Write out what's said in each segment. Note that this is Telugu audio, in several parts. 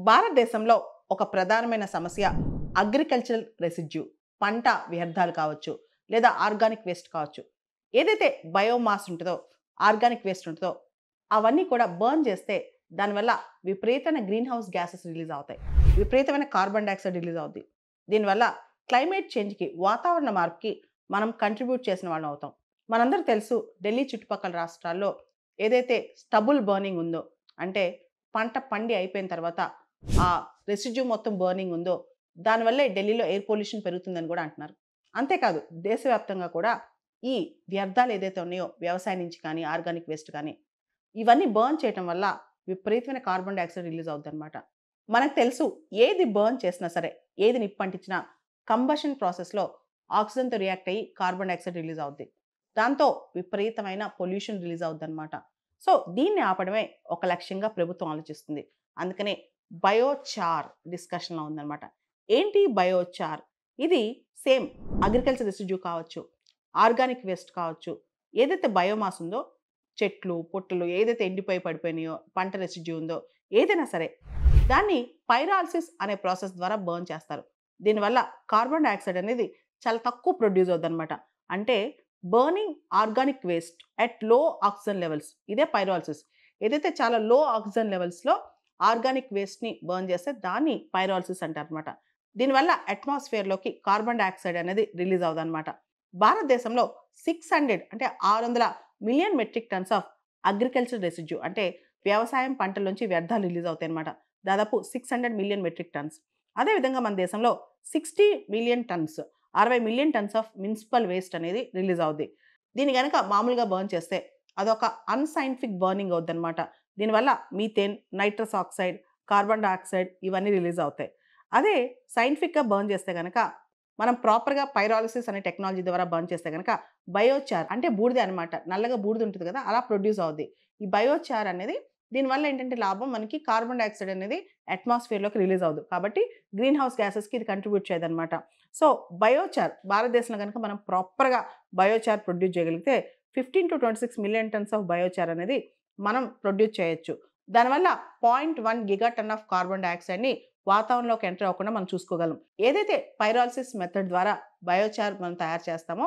భారతదేశంలో ఒక ప్రధానమైన సమస్య అగ్రికల్చరల్ రెసిడ్యూ, పంట వ్యర్థాలు కావచ్చు, లేదా ఆర్గానిక్ వేస్ట్ కావచ్చు. ఏదైతే బయోమాస్ ఉంటుందో, ఆర్గానిక్ వేస్ట్ ఉంటుందో, అవన్నీ కూడా బర్న్ చేస్తే దానివల్ల విపరీతమైన గ్రీన్ హౌస్ గ్యాసెస్ రిలీజ్ అవుతాయి. విపరీతమైన కార్బన్ డైఆక్సైడ్ రిలీజ్ అవుద్ది. దీనివల్ల క్లైమేట్ చేంజ్కి, వాతావరణ మార్పుకి మనం కంట్రిబ్యూట్ చేసిన వాళ్ళం అవుతాం. మనందరూ తెలుసు, ఢిల్లీ చుట్టుపక్కల రాష్ట్రాల్లో ఏదైతే స్టబుల్ బర్నింగ్ ఉందో, అంటే పంట పండి అయిపోయిన తర్వాత ఆ రెసిడ్యూ మొత్తం బర్నింగ్ ఉందో, దానివల్లే ఢిల్లీలో ఎయిర్ పొల్యూషన్ పెరుగుతుందని కూడా అంటున్నారు. అంతేకాదు, దేశవ్యాప్తంగా కూడా ఈ వ్యర్థాలు ఏదైతే ఉన్నాయో, వ్యవసాయం నుంచి కానీ, ఆర్గానిక్ వేస్ట్ కానీ, ఇవన్నీ బర్న్ చేయటం వల్ల విపరీతమైన కార్బన్ డైఆక్సైడ్ రిలీజ్ అవుద్దనమాట. మనకు తెలుసు, ఏది బర్న్ చేసినా సరే, ఏది నిప్పంటించినా కంబషన్ ప్రాసెస్లో ఆక్సిజన్తో రియాక్ట్ అయ్యి కార్బన్ డైఆక్సైడ్ రిలీజ్ అవుద్ది. దాంతో విపరీతమైన పొల్యూషన్ రిలీజ్ అవుద్దనమాట. సో దీన్ని ఆపడమే ఒక లక్ష్యంగా ప్రభుత్వం ఆలోచిస్తుంది. అందుకనే బయోచార్ డిస్కషన్లో ఉందన్నమాట. ఏంటి బయోచార్? ఇది సేమ్ అగ్రికల్చర్ రెసిడ్యూ కావచ్చు, ఆర్గానిక్ వేస్ట్ కావచ్చు, ఏదైతే బయోమాస్ ఉందో, చెట్లు పుట్టలు ఏదైతే ఎండిపోయి పడిపోయినాయో, పంట రెసిడ్యూ ఉందో, ఏదైనా సరే దాన్ని పైరాలసిస్ అనే ప్రాసెస్ ద్వారా బర్న్ చేస్తారు. దీనివల్ల కార్బన్ డైఆక్సైడ్ అనేది చాలా తక్కువ ప్రొడ్యూస్ అవుద్దన్నమాట. అంటే బర్నింగ్ ఆర్గానిక్ వేస్ట్ అట్ లో ఆక్సిజన్ లెవెల్స్, ఇదే పైరాలసిస్. ఏదైతే చాలా లో ఆక్సిజన్ లెవెల్స్లో ఆర్గానిక్ వేస్ట్ని బర్న్ చేస్తే దాన్ని పైరాలసిస్ అంటారనమాట. దీనివల్ల అట్మాస్ఫియర్లోకి కార్బన్ డైఆక్సైడ్ అనేది రిలీజ్ అవుదన్నమాట. భారతదేశంలో 600 అంటే 600 million metric tons of agriculture residue, అంటే వ్యవసాయం పంటల నుంచి వ్యర్థాలు రిలీజ్ అవుతాయి అనమాట. దాదాపు 600 మిలియన్ మెట్రిక్ టన్స్. అదేవిధంగా మన దేశంలో 60 million tons, 60 million tons of municipal waste అనేది రిలీజ్ అవుద్ది. దీన్ని కనుక మామూలుగా బర్న్ చేస్తే అదొక అన్సైంటిఫిక్ బర్నింగ్ అవుద్దనమాట. దీనివల్ల methane, nitrous oxide, carbon dioxide ఇవన్నీ రిలీజ్ అవుతాయి. అదే సైంటిఫిక్గా బర్న్ చేస్తే కనుక, మనం ప్రాపర్గా పైరాలసిస్ అనే టెక్నాలజీ ద్వారా బర్న్ చేస్తే కనుక బయోచార్, అంటే బూడిద అనమాట, నల్లగా బూడిద ఉంటుంది కదా, అలా ప్రొడ్యూస్ అవుద్ది. ఈ బయోచార్ అనేది దీనివల్ల ఏంటంటే లాభం, మనకి కార్బన్ డైఆక్సైడ్ అనేది అట్మాస్ఫియర్లోకి రిలీజ్ అవ్వదు. కాబట్టి గ్రీన్ హౌస్ గ్యాసెస్కి ఇది కంట్రిబ్యూట్ చేయదనమాట. సో బయోచార్ భారతదేశంలో కనుక మనం ప్రాపర్గా బయోచార్ ప్రొడ్యూస్ చేయగలిగితే 15 to 26 million tons of biochar అనేది మనం ప్రొడ్యూస్ చేయొచ్చు. దానివల్ల 0.1 గిగాటన్ ఆఫ్ కార్బన్ డైఆక్సైడ్ని వాతావరణంలోకి ఎంటర్ అవ్వకుండా మనం చూసుకోగలం. ఏదైతే పైరాలసిస్ మెథడ్ ద్వారా బయోచార్ మనం తయారు చేస్తామో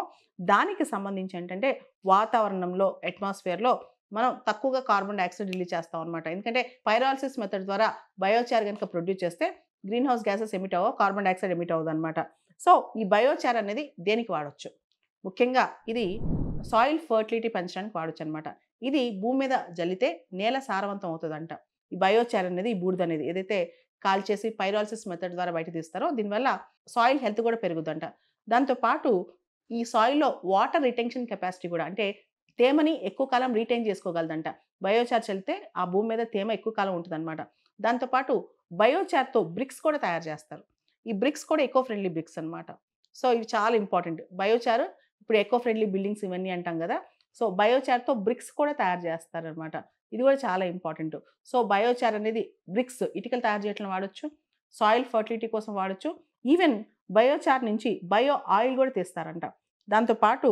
దానికి సంబంధించి ఏంటంటే వాతావరణంలో, అట్మాస్ఫియర్లో మనం తక్కువగా కార్బన్ డైఆక్సైడ్ రిలీజ్ చేస్తాం అనమాట. ఎందుకంటే పైరాలసిస్ మెథడ్ ద్వారా బయోచార్ కనుక ప్రొడ్యూస్ చేస్తే గ్రీన్ హౌస్ గ్యాసెస్ ఎమిట్ అవ్వవు, కార్బన్ డైఆక్సైడ్ ఎమిట్ అవ్వదు అనమాట. సో ఈ బయోచార్ అనేది దేనికి వాడొచ్చు? ముఖ్యంగా ఇది సాయిల్ ఫర్టిలిటీ పెంచడానికి వాడొచ్చు అనమాట. ఇది భూమి మీద జల్లితే నేల సారవంతం అవుతుందంట. ఈ బయోచార్ అనేది, ఈ బూడిద అనేది ఏదైతే కాల్చేసి పైరాలసిస్ మెథడ్ ద్వారా బయట తీస్తారో దీనివల్ల సాయిల్ హెల్త్ కూడా పెరుగుద్దంట. దాంతోపాటు ఈ సాయిల్లో వాటర్ రిటెన్షన్ కెపాసిటీ కూడా, అంటే తేమని ఎక్కువ కాలం రీటైన్ చేసుకోగలదంట. బయోచార్ చల్లితే ఆ భూమి మీద తేమ ఎక్కువ కాలం ఉంటుందన్నమాట. దాంతోపాటు బయోచార్తో బ్రిక్స్ కూడా తయారు చేస్తారు. ఈ బ్రిక్స్ కూడా ఎకో ఫ్రెండ్లీ బ్రిక్స్ అనమాట. సో ఇవి చాలా ఇంపార్టెంట్. బయోచార్ ఇప్పుడు ఎకో ఫ్రెండ్లీ బిల్డింగ్స్ ఇవన్నీ అంటాం కదా, సో బయోచార్తో బ్రిక్స్ కూడా తయారు చేస్తారనమాట. ఇది కూడా చాలా ఇంపార్టెంట్. సో బయోచార్ అనేది బ్రిక్స్, ఇటుకలు తయారు చేయడంలో వాడొచ్చు, సాయిల్ ఫర్టిలిటీ కోసం వాడొచ్చు. ఈవెన్ బయోచార్ నుంచి బయో ఆయిల్ కూడా తీస్తారంట. దాంతోపాటు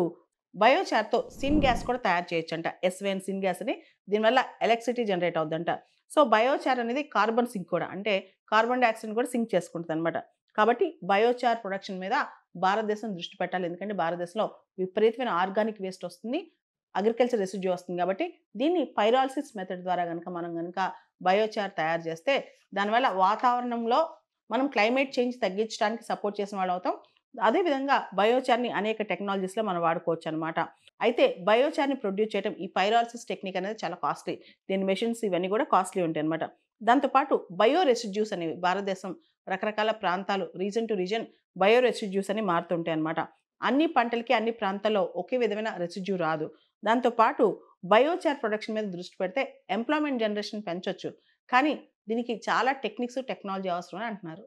బయోచార్తో సిన్ గ్యాస్ కూడా తయారు చేయొచ్చంట. ఎస్వేన్ సిన్ గ్యాస్ అని, దీనివల్ల ఎలక్ట్రిసిటీ జనరేట్ అవుద్దంట. సో బయోచార్ అనేది కార్బన్ సింక్ కూడా, అంటే కార్బన్ డైఆక్సైడ్ కూడా సింక్ చేసుకుంటుంది అనమాట. కాబట్టి బయోచార్ ప్రొడక్షన్ మీద భారతదేశం దృష్టి పెట్టాలి. ఎందుకంటే భారతదేశంలో విపరీతమైన ఆర్గానిక్ వేస్ట్ వస్తుంది, అగ్రికల్చర్ రెసిడ్యూ వస్తుంది. కాబట్టి దీన్ని పైరాలసిస్ మెథడ్ ద్వారా మనం బయోచార్ తయారు చేస్తే దానివల్ల వాతావరణంలో మనం క్లైమేట్ చేంజ్ తగ్గించడానికి సపోర్ట్ చేసిన వాళ్ళు అవుతాం. అదేవిధంగా బయోచార్ని అనేక టెక్నాలజీస్లో మనం వాడుకోవచ్చు అనమాట. అయితే బయోచార్ని ప్రొడ్యూస్ చేయడం, ఈ పైరాలసిస్ టెక్నిక్ అనేది చాలా కాస్ట్లీ. దీని మెషిన్స్ ఇవన్నీ కూడా కాస్ట్లీ ఉంటాయి అనమాట. దాంతోపాటు బయో రెసిడ్యూస్ అనేవి భారతదేశం రకరకాల ప్రాంతాలు, reason to reason bio residues అని మారుతుంటాయి అనమాట. అన్ని పంటలకి, అన్ని ప్రాంతాల్లో ఒకే విధమైన రెసిడ్యూ రాదు. దాంతోపాటు బయోచార్ ప్రొడక్షన్ మీద దృష్టి పెడితే ఎంప్లాయ్మెంట్ జనరేషన్ పెంచొచ్చు. కానీ దీనికి చాలా టెక్నిక్స్, టెక్నాలజీ అవసరం అని అంటున్నారు.